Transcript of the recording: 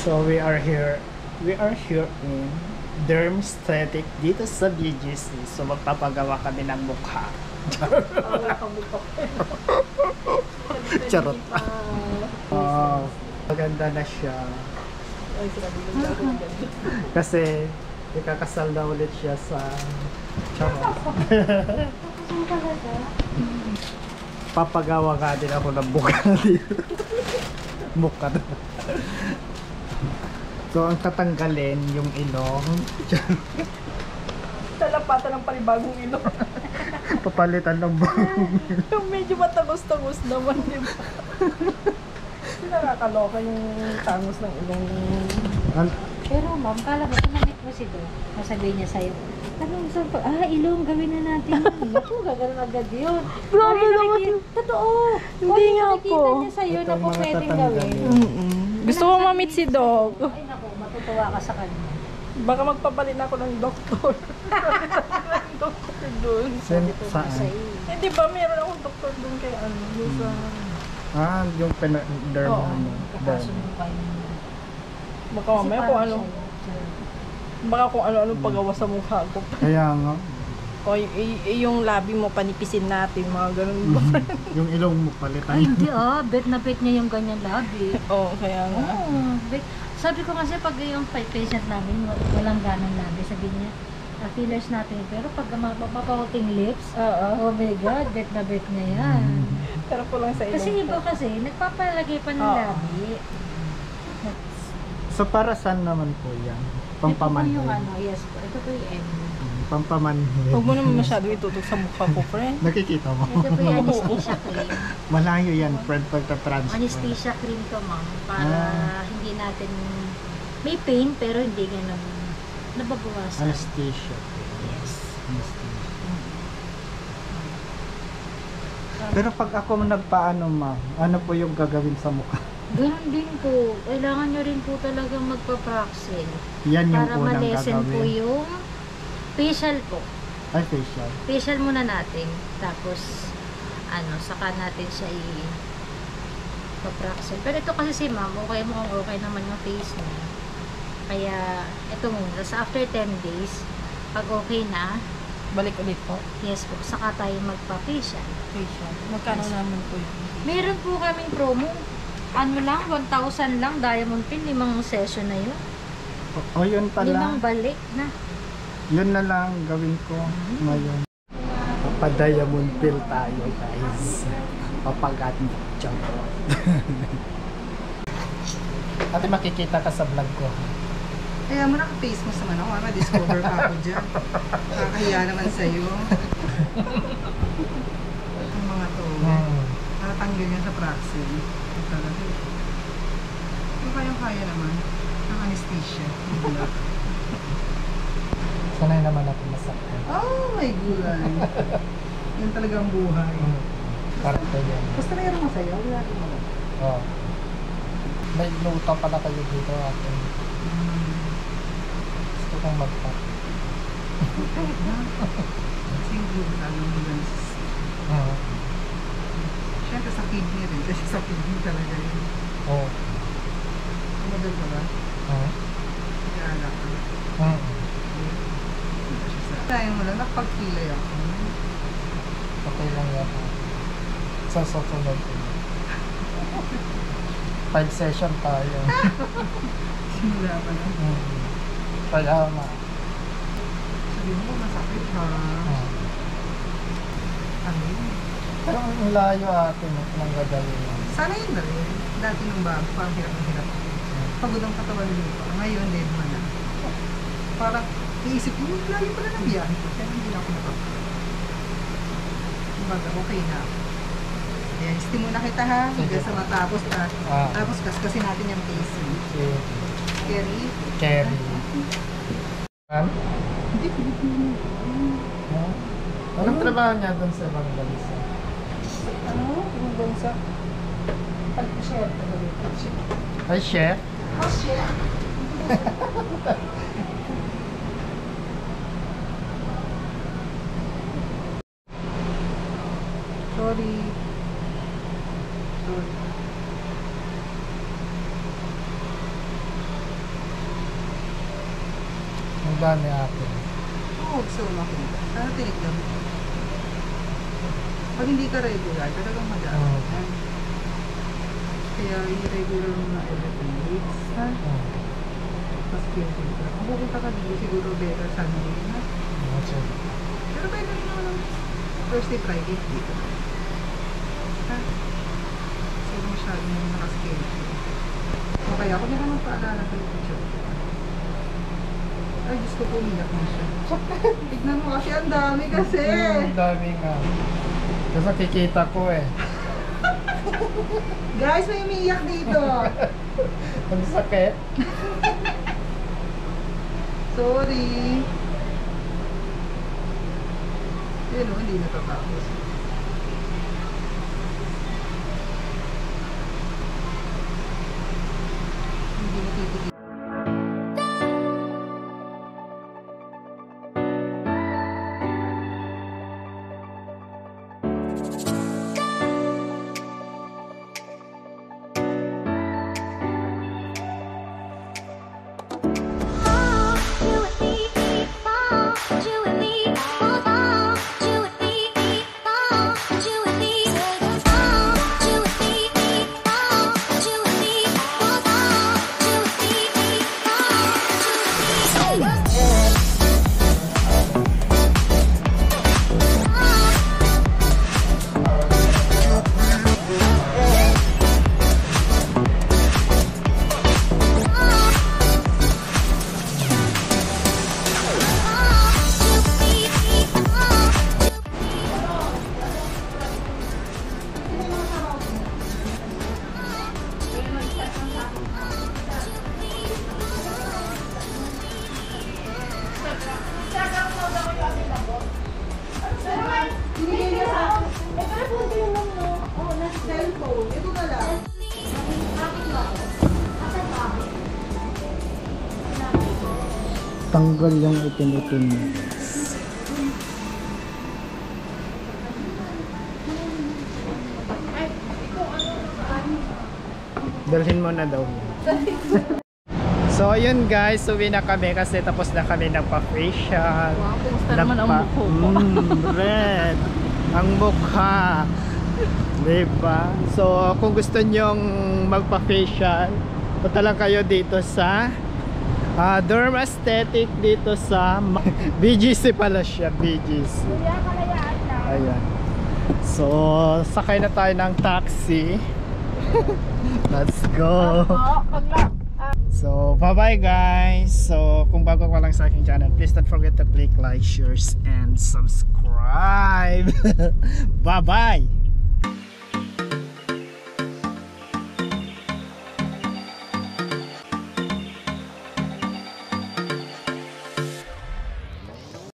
So we are here in Dermesthetic dito sa BGC. So magpapagawa kami ng mukha. Charot. Wow, maganda na siya. Kasi ikakasal na ulit siya sa charot. Papagawa nga din ako ng mukha dito. Mukha. So, ang tatanggalin yung ilong. Talapatan ng panibagong ilong. Papalitan ng bagong ilong. Yung medyo matagos-tagos naman, di ba? Nakakaloka yung tangos ng ilong. Pero ma'am, kala mo, tumamit mo si Doc. Masabihin niya sa'yo, tanong saan pa, ilong, gawin na natin yun. Naku, gagawin agad yun. Grabe naman. Totoo. Hindi nga po. Nakikita niya sa'yo na po pwedeng gawin. Gusto ko ma-meet si Doc. Ay naku, matutuwa ka sa kanya. Baka magpapalit ako ng doktor. Ng doktor doon. Saan? Di ba meron akong doktor doon kay ano? Sa... Yung derm. Oo. Kakaso mo kayo. Baka mamaya kung ano. Baka kung ano-ano pagawa sa mukha ko. Kaya nga. O yung labi mo panipisin natin, mga ganun ba? Yung ilong mo palitan. Ay, hindi bet na bet niya yung ganyan labi. Oo, kaya nga. Oo, sabi ko kasi pag yung patient namin, walang ganang labi, sabi niya, fillers natin. Pero pag mapapawaking lips, oh my God, bet na bet niya yan. Pero po lang sa ilong. Kasi iba kasi, nagpapalagay pa ng labi. So, para saan naman po yan? Pampamanhin. Ito po yung ano, yes po. Ito po yung end. Pampamanhin. Huwag mo naman masyado itutok sa mukha ko, friend. Nakikita mo? Ito po yung anesthesia cream. Malayo yan, friend, pagka-transfer. Anesthesia cream to, ma'am. Para hindi natin, may pain, pero hindi ganun nababawasan. Anesthesia. Yes. Anesthesia. Pero pag ako nagpaano, ma'am, ano po yung gagawin sa mukha? Ganun din po. Kailangan nyo rin po talagang magpa-praxil. Yan yung para unang ma-lessen po gagawin. yung facial po. Ay, facial. Facial muna natin. Tapos, saka natin siya i-praxil. Pero ito kasi si ma'am, okay mo kung okay naman yung face niya. Kaya, ito muna. Tapos after 10 days, pag okay na, Balik ulit po. yes po, saka tayo magpa-facial. Facial. Magkano naman po yun? Meron po kaming promo. 1,000 lang, diamond pin, 5 session na yun. O, yun pala. 5 balik na. Yun na lang gawin ko ngayon. Papa-diamond pill tayo, guys. Papagat mo. Ate, makikita ka sa vlog ko. Kaya mo naka-face mo sa manok, discover ka ako dyan. Nakakahiya naman sa'yo. Ang mga to. Nakatanggal yan sa praxil. Talaga. Kung kayang-kaya naman, ang anesthesia. Sanay naman ako masakit. Oh my gulay. Yan talaga ang buhay. Parte yan. Basta mayroon masaya, wala rin mo. Oh. May luto pala kayo dito ate. Gusto kong mag-pack. Single ka lang lang. Siyempre sa kidney rin. Kasi sa kidney talaga yun. Oo. Tumagal ka ba? Oo. Nag-aalak ka. Kaya mo lang, nakapagkilay ako. Okay lang yan. Sa susunod. 5 session tayo. Simula pa lang. Kaya nga. Sabi mo, masakit ha. Ano yun? Pero ang layo ate ng gagawin mo. Sana yun na rin. Dati nung bago, parang hirap ng hirap. Pagod ang katawan nito. Ngayon, dead man na. Parang, iisip ko, layo pala ng biyahe ko. Kaya hindi na ako nakapagod. Kumbaga, okay na ako. Ayan, steam muna kita ha. Hanggang sa matapos na. Tapos kaskasin natin yung casing. Okay. Kerry. Kerry. Ma'am? Hindi ko Anong trabaho niya doon sa ibang bansa? Ano? Ibang bansa? Pag-chef. Ay, chef? Oh, chef. Sorry. Sorry. Ang dami akin. Oo, so makita. Sana tinignan mo. Pag hindi ka regular, talagang madami. Oo. Kaya irregular mo na every 2 weeks. Ha? Tapos schedule ka. Kung pupunta ka dito, siguro better Sunday na. Pero pwede rin naman ng Thursday, Friday dito. Ha? Kasi masyadong nakaschedule. O kaya, kung hindi ka magpaalala ka yung picture ko. Ay, Diyos ko, pumiyak na siya. Tignan mo kasi, ang dami kasi. Ang dami nga. Kasi kikita ko eh. Guys, may umiiyak dito. Ang sakit. Sorry. Yun o, hindi natatapos. Hindi natitigil. Cellphone, ito na lang. Tanggal yung itin-itin mo. Dalhin mo na daw. So yun guys, uwi na kami kasi tapos na kami nagpa-facial. Wow, kumusta naman ang mukha ko? Red. Ang mukha. Diba? So kung gusto nyong magpa-facial, punta lang kayo dito sa Derm Aesthetic dito sa BGC pala siya, BGC. Ayan. So sakay na tayo ng taxi. Let's go. So bye bye guys. So kung bago ka lang sa aking channel, please don't forget to click like, share and subscribe. Bye bye.